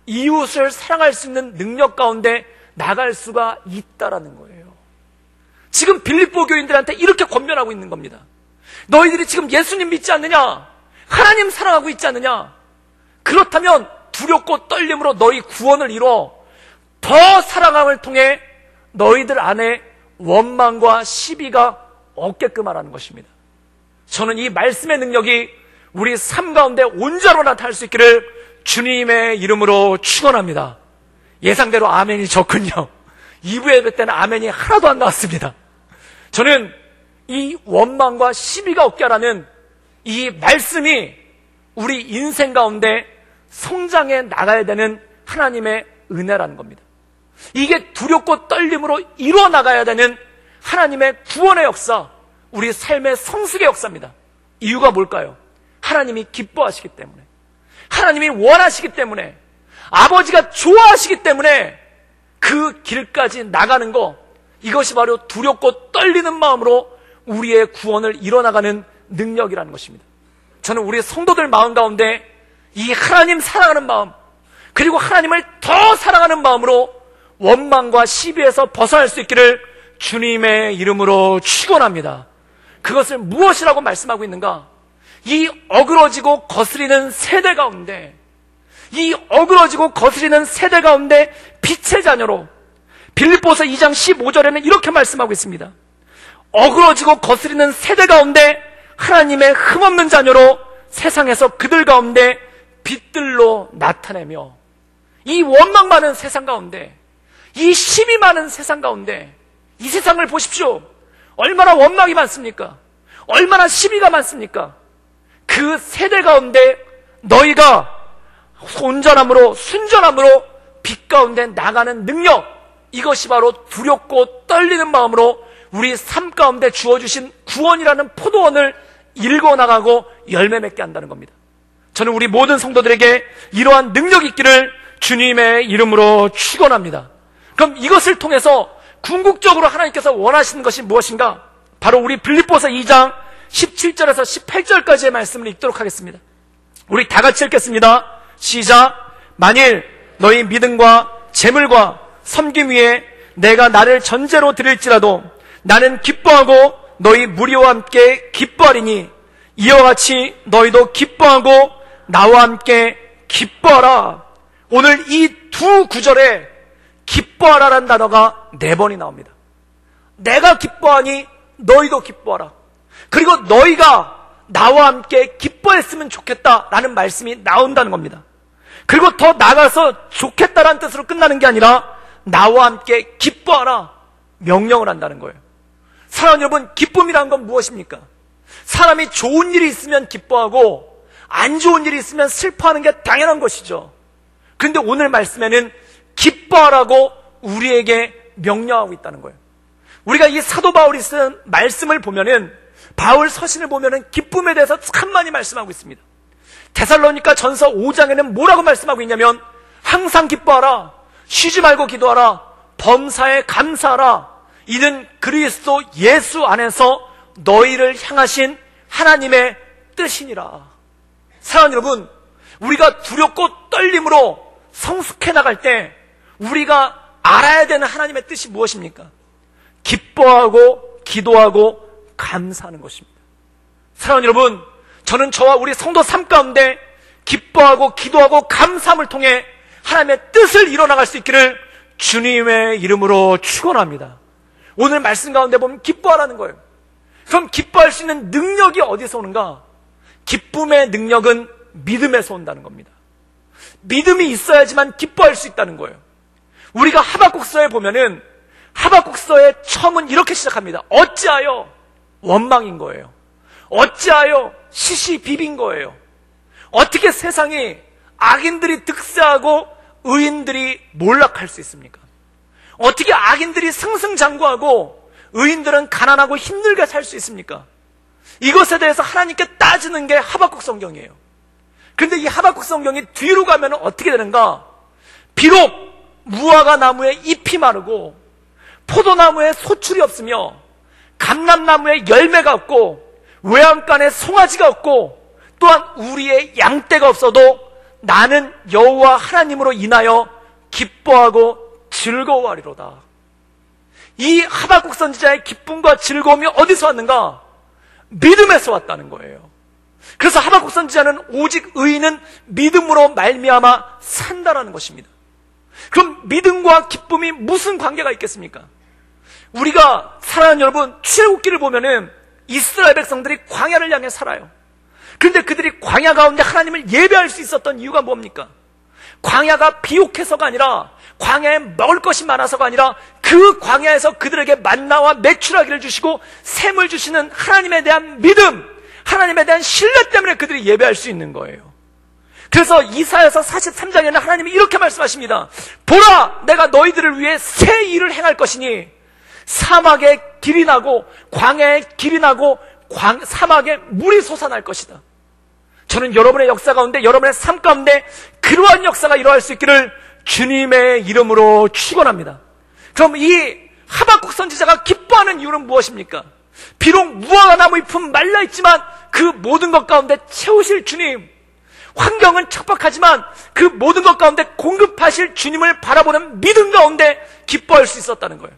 이웃을 사랑할 수 있는 능력 가운데 나갈 수가 있다라는 거예요. 지금 빌립보 교인들한테 이렇게 권면하고 있는 겁니다. 너희들이 지금 예수님 믿지 않느냐? 하나님 사랑하고 있지 않느냐? 그렇다면 두렵고 떨림으로 너희 구원을 이뤄 더 사랑함을 통해 너희들 안에 원망과 시비가 없게끔 하라는 것입니다. 저는 이 말씀의 능력이 우리 삶 가운데 온전으로 나타날 수 있기를 주님의 이름으로 축원합니다. 예상대로 아멘이 적군요. 2부 예배 때는 아멘이 하나도 안 나왔습니다. 저는 이 원망과 시비가 없게 하라는 이 말씀이 우리 인생 가운데 성장해 나가야 되는 하나님의 은혜라는 겁니다. 이게 두렵고 떨림으로 이루어 나가야 되는 하나님의 구원의 역사, 우리 삶의 성숙의 역사입니다. 이유가 뭘까요? 하나님이 기뻐하시기 때문에, 하나님이 원하시기 때문에, 아버지가 좋아하시기 때문에 그 길까지 나가는 거, 이것이 바로 두렵고 떨리는 마음으로 우리의 구원을 이뤄나가는 능력이라는 것입니다. 저는 우리 성도들 마음 가운데 이 하나님 사랑하는 마음, 그리고 하나님을 더 사랑하는 마음으로 원망과 시비에서 벗어날 수 있기를 주님의 이름으로 축원합니다. 그것을 무엇이라고 말씀하고 있는가? 이 어그러지고 거스리는 세대 가운데, 이 어그러지고 거스리는 세대 가운데 빛의 자녀로, 빌립보서 2장 15절에는 이렇게 말씀하고 있습니다. 어그러지고 거스리는 세대 가운데 하나님의 흠없는 자녀로 세상에서 그들 가운데 빛들로 나타내며, 이 원망 많은 세상 가운데, 이 시비 많은 세상 가운데, 이 세상을 보십시오. 얼마나 원망이 많습니까? 얼마나 시비가 많습니까? 그 세대 가운데 너희가 온전함으로 순전함으로 빛 가운데 나가는 능력, 이것이 바로 두렵고 떨리는 마음으로 우리 삶 가운데 주어주신 구원이라는 포도원을 읽어나가고 열매 맺게 한다는 겁니다. 저는 우리 모든 성도들에게 이러한 능력이 있기를 주님의 이름으로 축원합니다. 그럼 이것을 통해서 궁극적으로 하나님께서 원하시는 것이 무엇인가? 바로 우리 빌립보서 2장 17절에서 18절까지의 말씀을 읽도록 하겠습니다. 우리 다 같이 읽겠습니다. 시작. 만일 너희 믿음과 재물과 섬김 위에 내가 나를 전제로 드릴지라도 나는 기뻐하고 너희 무리와 함께 기뻐하리니 이와 같이 너희도 기뻐하고 나와 함께 기뻐하라. 오늘 이 두 구절에 기뻐하라라는 단어가 4번이 나옵니다. 내가 기뻐하니 너희도 기뻐하라. 그리고 너희가 나와 함께 기뻐했으면 좋겠다라는 말씀이 나온다는 겁니다. 그리고 더 나아가서 좋겠다라는 뜻으로 끝나는 게 아니라 나와 함께 기뻐하라 명령을 한다는 거예요. 사랑하는 여러분, 기쁨이란 건 무엇입니까? 사람이 좋은 일이 있으면 기뻐하고 안 좋은 일이 있으면 슬퍼하는 게 당연한 것이죠. 그런데 오늘 말씀에는 기뻐하라고 우리에게 명령하고 있다는 거예요. 우리가 이 사도 바울이 쓴 말씀을 보면은, 바울 서신을 보면은 기쁨에 대해서 참 많이 말씀하고 있습니다. 데살로니가 전서 5장에는 뭐라고 말씀하고 있냐면, 항상 기뻐하라, 쉬지 말고 기도하라, 범사에 감사하라, 이는 그리스도 예수 안에서 너희를 향하신 하나님의 뜻이니라. 사랑하는 여러분, 우리가 두렵고 떨림으로 성숙해 나갈 때 우리가 알아야 되는 하나님의 뜻이 무엇입니까? 기뻐하고 기도하고 감사하는 것입니다. 사랑하는 여러분, 저는 저와 우리 성도 삶 가운데 기뻐하고 기도하고 감사함을 통해 하나님의 뜻을 이뤄나갈 수 있기를 주님의 이름으로 축원합니다. 오늘 말씀 가운데 보면 기뻐하라는 거예요. 그럼 기뻐할 수 있는 능력이 어디서 오는가? 기쁨의 능력은 믿음에서 온다는 겁니다. 믿음이 있어야지만 기뻐할 수 있다는 거예요. 우리가 하박국서에 보면은 하박국서의 처음은 이렇게 시작합니다. 어찌하여 원망인 거예요. 어찌하여 시시비빈 거예요. 어떻게 세상이 악인들이 득세하고 의인들이 몰락할 수 있습니까? 어떻게 악인들이 승승장구하고 의인들은 가난하고 힘들게 살 수 있습니까? 이것에 대해서 하나님께 따지는 게 하박국 성경이에요. 그런데 이 하박국 성경이 뒤로 가면 어떻게 되는가? 비록 무화과 나무에 잎이 마르고 포도나무에 소출이 없으며 감람나무에 열매가 없고 외양간에 송아지가 없고 또한 우리의 양떼가 없어도 나는 여호와 하나님으로 인하여 기뻐하고 즐거워하리로다. 이 하박국 선지자의 기쁨과 즐거움이 어디서 왔는가? 믿음에서 왔다는 거예요. 그래서 하박국 선지자는 오직 의인은 믿음으로 말미암아 산다라는 것입니다. 그럼 믿음과 기쁨이 무슨 관계가 있겠습니까? 우리가 사랑하는 여러분, 출애굽기를 보면은 이스라엘 백성들이 광야를 향해 살아요. 그런데 그들이 광야 가운데 하나님을 예배할 수 있었던 이유가 뭡니까? 광야가 비옥해서가 아니라, 광야에 먹을 것이 많아서가 아니라, 그 광야에서 그들에게 만나와 메추라기를 주시고 샘을 주시는 하나님에 대한 믿음, 하나님에 대한 신뢰 때문에 그들이 예배할 수 있는 거예요. 그래서 이사야서 43장에는 하나님이 이렇게 말씀하십니다. 보라, 내가 너희들을 위해 새 일을 행할 것이니 사막에 길이 나고 광야에 길이 나고 사막에 물이 솟아날 것이다. 저는 여러분의 역사 가운데, 여러분의 삶 가운데 그러한 역사가 일어날 수 있기를 주님의 이름으로 축원합니다. 그럼 이 하박국 선지자가 기뻐하는 이유는 무엇입니까? 비록 무화과 나무 잎은 말라있지만 그 모든 것 가운데 채우실 주님, 환경은 척박하지만 그 모든 것 가운데 공급하실 주님을 바라보는 믿음 가운데 기뻐할 수 있었다는 거예요.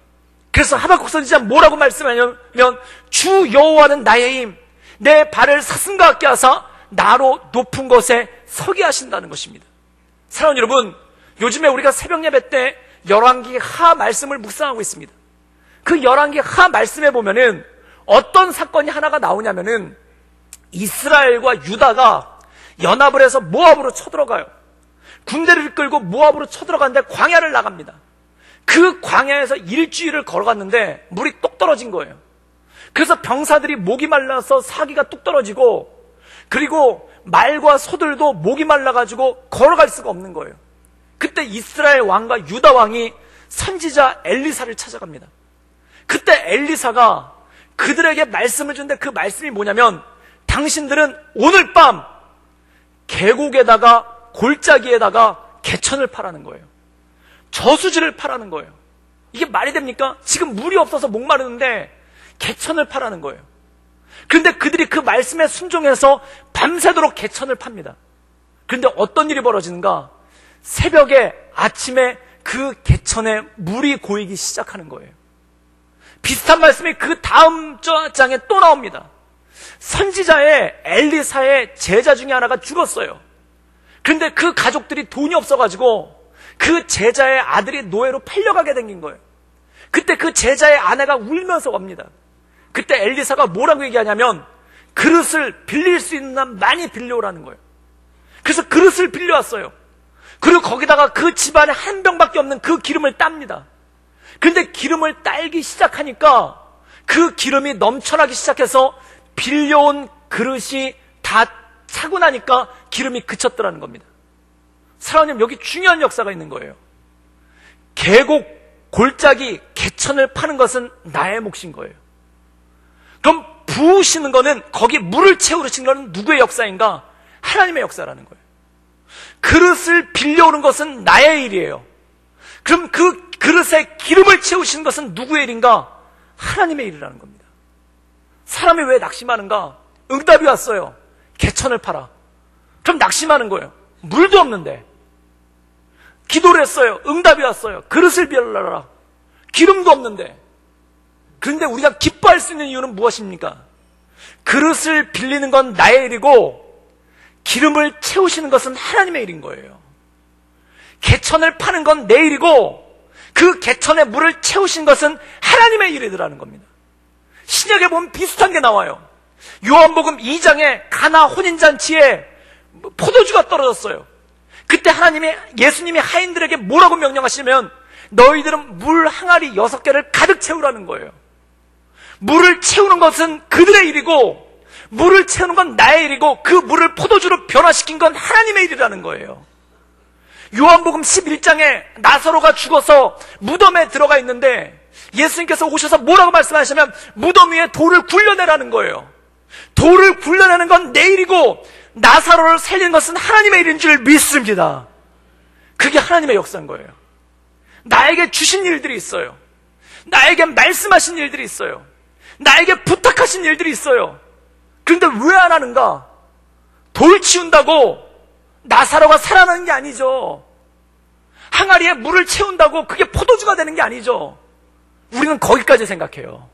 그래서 하박국 선지자 뭐라고 말씀하냐면, 주 여호와는 나의 힘, 내 발을 사슴과 같게 하사 나로 높은 곳에 서게 하신다는 것입니다. 사랑하는 여러분, 요즘에 우리가 새벽 예배 때 열왕기 하 말씀을 묵상하고 있습니다. 그 열왕기 하 말씀에 보면은 어떤 사건이 하나가 나오냐면은 이스라엘과 유다가 연합을 해서 모압으로 쳐들어가요. 군대를 끌고 모압으로 쳐들어가는데 광야를 나갑니다. 그 광야에서 일주일을 걸어갔는데 물이 똑 떨어진 거예요. 그래서 병사들이 목이 말라서 사기가 뚝 떨어지고, 그리고 말과 소들도 목이 말라가지고 걸어갈 수가 없는 거예요. 그때 이스라엘 왕과 유다 왕이 선지자 엘리사를 찾아갑니다. 그때 엘리사가 그들에게 말씀을 주는데, 그 말씀이 뭐냐면, 당신들은 오늘 밤 계곡에다가 골짜기에다가 개천을 파라는 거예요. 저수지를 파라는 거예요. 이게 말이 됩니까? 지금 물이 없어서 목마르는데 개천을 파라는 거예요. 그런데 그들이 그 말씀에 순종해서 밤새도록 개천을 팝니다. 그런데 어떤 일이 벌어지는가? 새벽에, 아침에 그 개천에 물이 고이기 시작하는 거예요. 비슷한 말씀이 그 다음 장에 또 나옵니다. 선지자의 엘리사의 제자 중에 하나가 죽었어요. 그런데 그 가족들이 돈이 없어가지고 그 제자의 아들이 노예로 팔려가게 생긴 거예요. 그때 그 제자의 아내가 울면서 옵니다. 그때 엘리사가 뭐라고 얘기하냐면, 그릇을 빌릴 수 있는 한 많이 빌려오라는 거예요. 그래서 그릇을 빌려왔어요. 그리고 거기다가 그 집안에 한 병밖에 없는 그 기름을 땁니다. 그런데 기름을 딸기 시작하니까 그 기름이 넘쳐나기 시작해서 빌려온 그릇이 다 차고 나니까 기름이 그쳤더라는 겁니다. 사랑하님, 여기 중요한 역사가 있는 거예요. 계곡, 골짜기, 개천을 파는 것은 나의 몫인 거예요. 그럼 부으시는 거는, 거기 물을 채우시는 거는 누구의 역사인가? 하나님의 역사라는 거예요. 그릇을 빌려오는 것은 나의 일이에요. 그럼 그 그릇에 기름을 채우시는 것은 누구의 일인가? 하나님의 일이라는 겁니다. 사람이 왜 낙심하는가? 응답이 왔어요. 개천을 팔아. 그럼 낙심하는 거예요. 물도 없는데. 기도를 했어요. 응답이 왔어요. 그릇을 빌려라. 기름도 없는데. 그런데 우리가 기뻐할 수 있는 이유는 무엇입니까? 그릇을 빌리는 건 나의 일이고 기름을 채우시는 것은 하나님의 일인 거예요. 개천을 파는 건 내 일이고 그 개천에 물을 채우신 것은 하나님의 일이라는 겁니다. 신약에 보면 비슷한 게 나와요. 요한복음 2장에 가나 혼인잔치에 포도주가 떨어졌어요. 그때 예수님이 하인들에게 뭐라고 명령하시면, 너희들은 물 항아리 6개를 가득 채우라는 거예요. 물을 채우는 것은 그들의 일이고 물을 채우는 건 나의 일이고 그 물을 포도주로 변화시킨 건 하나님의 일이라는 거예요. 요한복음 11장에 나사로가 죽어서 무덤에 들어가 있는데 예수님께서 오셔서 뭐라고 말씀하시냐면, 무덤 위에 돌을 굴려내라는 거예요. 돌을 굴려내는 건 내 일이고 나사로를 살리는 것은 하나님의 일인 줄 믿습니다. 그게 하나님의 역사인 거예요. 나에게 주신 일들이 있어요. 나에게 말씀하신 일들이 있어요. 나에게 부탁하신 일들이 있어요. 그런데 왜 안 하는가? 돌 치운다고 나사로가 살아나는 게 아니죠. 항아리에 물을 채운다고 그게 포도주가 되는 게 아니죠. 우리는 거기까지 생각해요.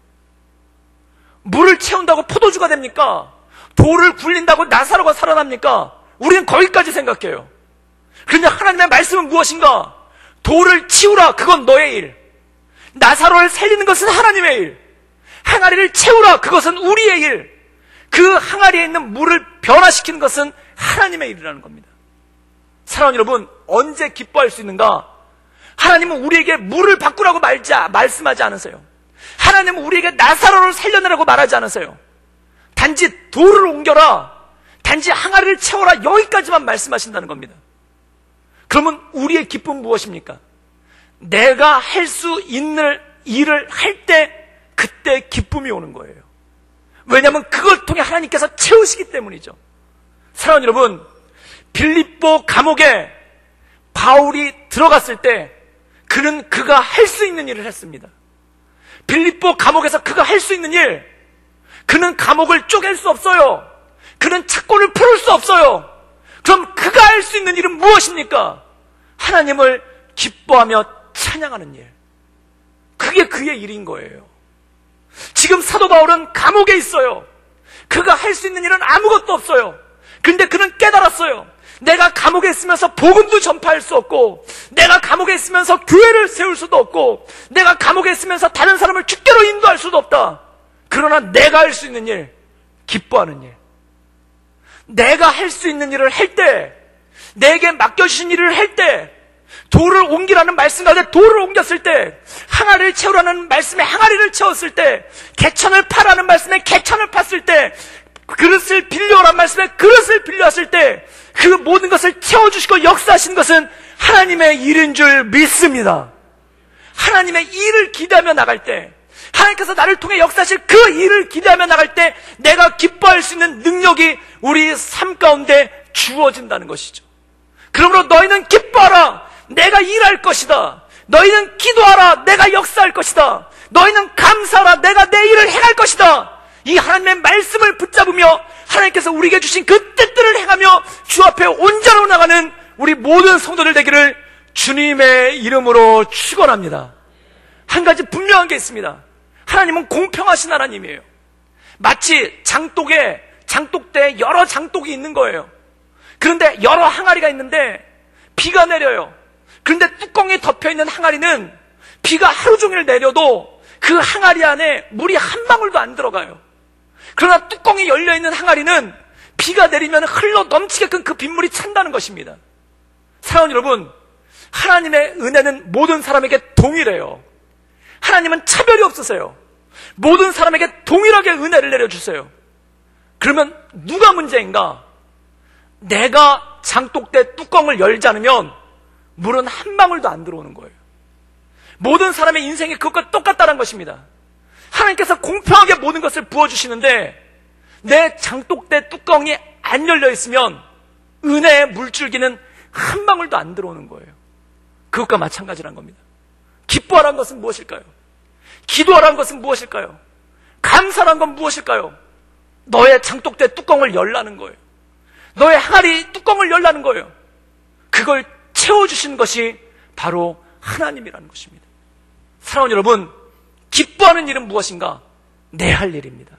물을 채운다고 포도주가 됩니까? 돌을 굴린다고 나사로가 살아납니까? 우리는 거기까지 생각해요. 그런데 하나님의 말씀은 무엇인가? 돌을 치우라, 그건 너의 일. 나사로를 살리는 것은 하나님의 일. 항아리를 채우라, 그것은 우리의 일. 그 항아리에 있는 물을 변화시키는 것은 하나님의 일이라는 겁니다. 사랑하는 여러분, 언제 기뻐할 수 있는가? 하나님은 우리에게 물을 바꾸라고 말씀하지 않으세요. 하나님은 우리에게 나사로를 살려내라고 말하지 않으세요. 단지 돌을 옮겨라, 단지 항아리를 채워라, 여기까지만 말씀하신다는 겁니다. 그러면 우리의 기쁨은 무엇입니까? 내가 할 수 있는 일을 할 때 그때 기쁨이 오는 거예요. 왜냐하면 그걸 통해 하나님께서 채우시기 때문이죠. 사랑하는 여러분, 빌립보 감옥에 바울이 들어갔을 때 그는 그가 할 수 있는 일을 했습니다. 빌립보 감옥에서 그가 할 수 있는 일, 그는 감옥을 쪼갤 수 없어요. 그는 착고를 풀을 수 없어요. 그럼 그가 할 수 있는 일은 무엇입니까? 하나님을 기뻐하며 찬양하는 일. 그게 그의 일인 거예요. 지금 사도 바울은 감옥에 있어요. 그가 할 수 있는 일은 아무것도 없어요. 근데 그는 깨달았어요. 내가 감옥에 있으면서 복음도 전파할 수 없고, 내가 감옥에 있으면서 교회를 세울 수도 없고, 내가 감옥에 있으면서 다른 사람을 주께로 인도할 수도 없다. 그러나 내가 할 수 있는 일, 기뻐하는 일. 내가 할 수 있는 일을 할 때, 내게 맡겨주신 일을 할 때, 돌을 옮기라는 말씀 가운데 돌을 옮겼을 때, 항아리를 채우라는 말씀에 항아리를 채웠을 때, 개천을 파라는 말씀에 개천을 팠을 때, 그릇을 빌려오라는 말씀에 그릇을 빌려왔을 때, 그 모든 것을 채워주시고 역사하신 것은 하나님의 일인 줄 믿습니다. 하나님의 일을 기대하며 나갈 때, 하나님께서 나를 통해 역사하실 그 일을 기대하며 나갈 때 내가 기뻐할 수 있는 능력이 우리 삶 가운데 주어진다는 것이죠. 그러므로 너희는 기뻐하라. 내가 일할 것이다. 너희는 기도하라. 내가 역사할 것이다. 너희는 감사하라. 내가 내 일을 행할 것이다. 이 하나님의 말씀을 붙잡으며 하나님께서 우리에게 주신 그 뜻들을 행하며 주 앞에 온전하게 나가는 우리 모든 성도들 되기를 주님의 이름으로 축원합니다. 한 가지 분명한 게 있습니다. 하나님은 공평하신 하나님이에요. 마치 장독대에 여러 장독이 있는 거예요. 그런데 여러 항아리가 있는데 비가 내려요. 그런데 뚜껑이 덮여있는 항아리는 비가 하루 종일 내려도 그 항아리 안에 물이 한 방울도 안 들어가요. 그러나 뚜껑이 열려있는 항아리는 비가 내리면 흘러 넘치게끔 그 빗물이 찬다는 것입니다. 사랑하는 여러분, 하나님의 은혜는 모든 사람에게 동일해요. 하나님은 차별이 없으세요. 모든 사람에게 동일하게 은혜를 내려주세요. 그러면 누가 문제인가? 내가 장독대 뚜껑을 열지 않으면 물은 한 방울도 안 들어오는 거예요. 모든 사람의 인생이 그것과 똑같다는 것입니다. 하나님께서 공평하게 모든 것을 부어주시는데 내 장독대 뚜껑이 안 열려 있으면 은혜의 물줄기는 한 방울도 안 들어오는 거예요. 그것과 마찬가지란 겁니다. 기뻐하라는 것은 무엇일까요? 기도하라는 것은 무엇일까요? 감사라는 건 무엇일까요? 너의 장독대 뚜껑을 열라는 거예요. 너의 항아리 뚜껑을 열라는 거예요. 그걸 채워주신 것이 바로 하나님이라는 것입니다. 사랑하는 여러분, 기뻐하는 일은 무엇인가? 내 할 일입니다.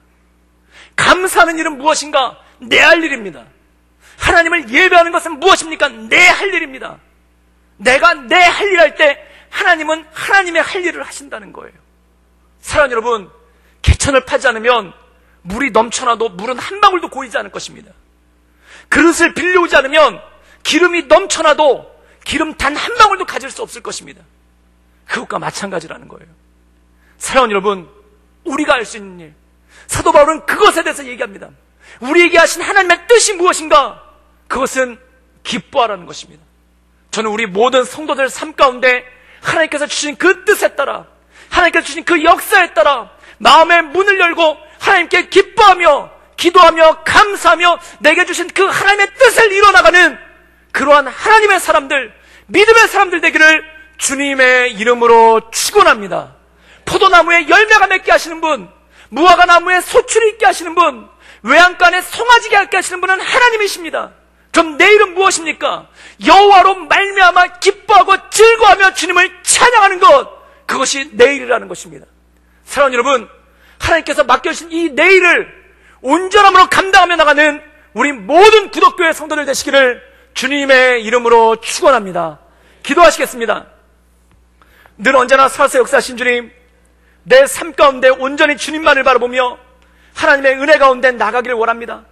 감사하는 일은 무엇인가? 내 할 일입니다. 하나님을 예배하는 것은 무엇입니까? 내 할 일입니다. 내가 내 할 일 할 때 하나님은 하나님의 할 일을 하신다는 거예요. 사랑하는 여러분, 개천을 파지 않으면 물이 넘쳐나도 물은 한 방울도 고이지 않을 것입니다. 그릇을 빌려오지 않으면 기름이 넘쳐나도 기름 단 한 방울도 가질 수 없을 것입니다. 그것과 마찬가지라는 거예요. 사랑하는 여러분, 우리가 할 수 있는 일, 사도 바울은 그것에 대해서 얘기합니다. 우리에게 하신 하나님의 뜻이 무엇인가? 그것은 기뻐하라는 것입니다. 저는 우리 모든 성도들 삶 가운데 하나님께서 주신 그 뜻에 따라, 하나님께서 주신 그 역사에 따라 마음의 문을 열고 하나님께 기뻐하며 기도하며 감사하며 내게 주신 그 하나님의 뜻을 이뤄나가는 그러한 하나님의 사람들, 믿음의 사람들 되기를 주님의 이름으로 축원합니다. 포도나무에 열매가 맺게 하시는 분, 무화과 나무에 소출이 있게 하시는 분, 외양간에 송아지게 하게 하시는 분은 하나님이십니다. 그럼 내일은 무엇입니까? 여호와로 말미암아 기뻐하고 즐거워하며 주님을 찬양하는 것, 그것이 내일이라는 것입니다. 사랑하는 여러분, 하나님께서 맡겨주신 이 내일을 온전함으로 감당하며 나가는 우리 모든 구독교회 성도들 되시기를 주님의 이름으로 축원합니다. 기도하시겠습니다. 늘 언제나 살아서 역사하신 주님, 내 삶 가운데 온전히 주님만을 바라보며 하나님의 은혜 가운데 나가기를 원합니다.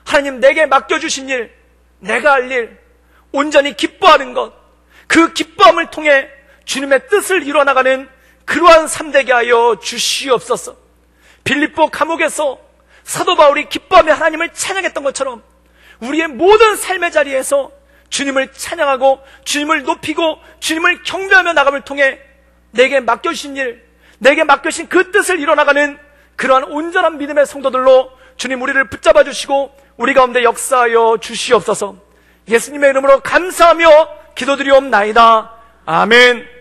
하나님, 내게 맡겨주신 일, 내가 할 일, 온전히 기뻐하는 것, 그 기뻐함을 통해 주님의 뜻을 이뤄나가는 그러한 삶 되게 하여 주시옵소서. 빌립보 감옥에서 사도 바울이 기뻐하며 하나님을 찬양했던 것처럼 우리의 모든 삶의 자리에서 주님을 찬양하고 주님을 높이고 주님을 경배하며 나감을 통해 내게 맡겨주신 일, 내게 맡겨주신 그 뜻을 이뤄나가는 그러한 온전한 믿음의 성도들로 주님 우리를 붙잡아 주시고 우리 가운데 역사하여 주시옵소서. 예수님의 이름으로 감사하며 기도드리옵나이다. 아멘.